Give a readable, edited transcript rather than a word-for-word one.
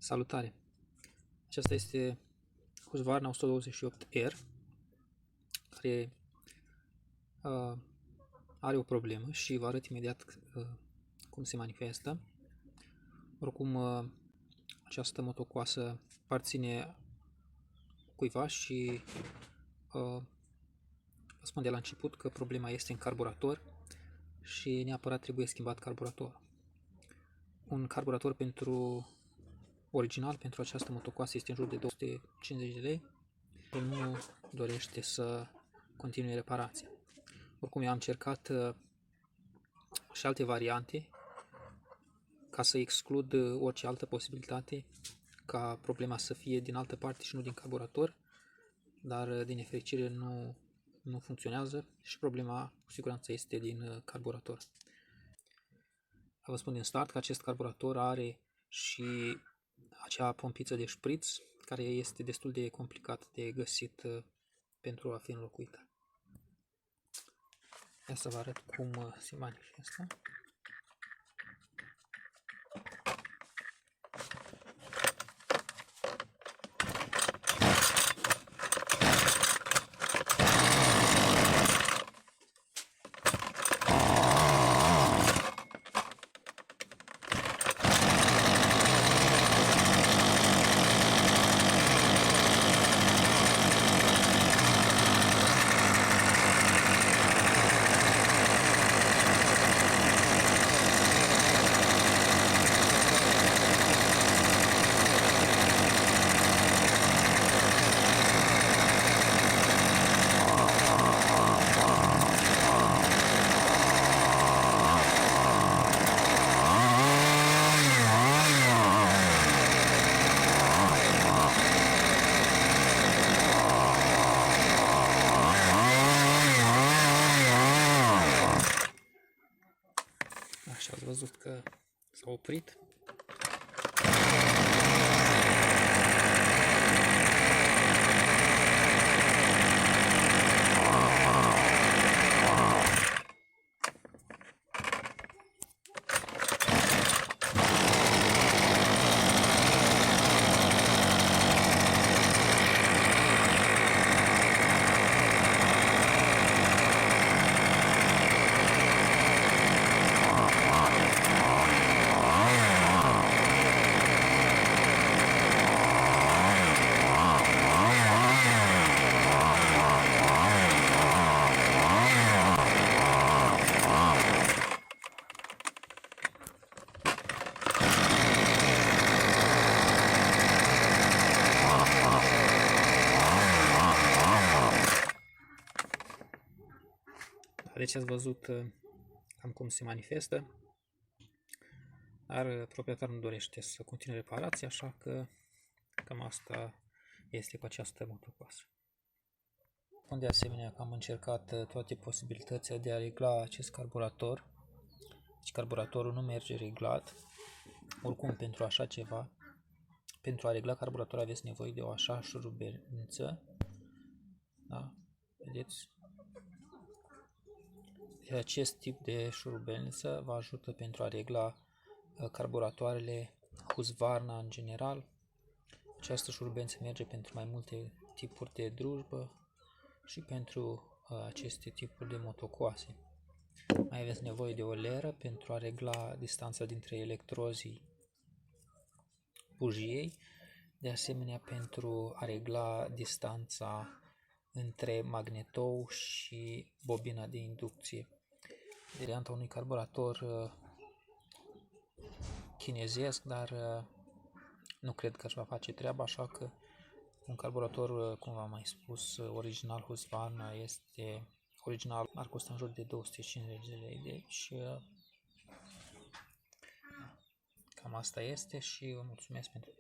Salutare! Aceasta este Husqvarna 128R care are o problemă și vă arăt imediat cum se manifestă. Oricum, această motocoasă aparține cuiva și vă spun de la început că problema este în carburator și neapărat trebuie schimbat carburatorul. Un carburator original pentru această motocoasă este în jur de 250 de lei. Nu dorește să continue reparația. Oricum, eu am încercat și alte variante ca să exclud orice altă posibilitate ca problema să fie din altă parte și nu din carburator, dar din nefericire nu funcționează și problema cu siguranță este din carburator. Vă spun din start că acest carburator are și acea pompiță de șpriț care este destul de complicat de găsit pentru a fi înlocuită. Ia să vă arăt cum se manifestă. Așa, ați văzut că s-a oprit. Deci ați văzut cam cum se manifestă, dar proprietarul nu dorește să continue reparația, așa că cam asta este cu această motocoasă. De asemenea că am încercat toate posibilitățile de a regla acest carburator. Deci carburatorul nu merge reglat. Oricum, pentru așa ceva, pentru a regla carburatorul aveți nevoie de o așa șurubelniță. Da? Vedeți? Acest tip de șurubelniță vă ajută pentru a regla carburatoarele Husqvarna în general. Această șurubelniță merge pentru mai multe tipuri de drujbă și pentru aceste tipuri de motocoase. Mai aveți nevoie de o leră pentru a regla distanța dintre electrozii bujiei, de asemenea pentru a regla distanța între magnetou și bobina de inducție. Varianta unui carburator chinezesc, dar nu cred că își va face treaba, așa că un carburator, cum v-am mai spus, original Husqvarna este original, ar costa în jur de 250 de lei, deci cam asta este și vă mulțumesc pentru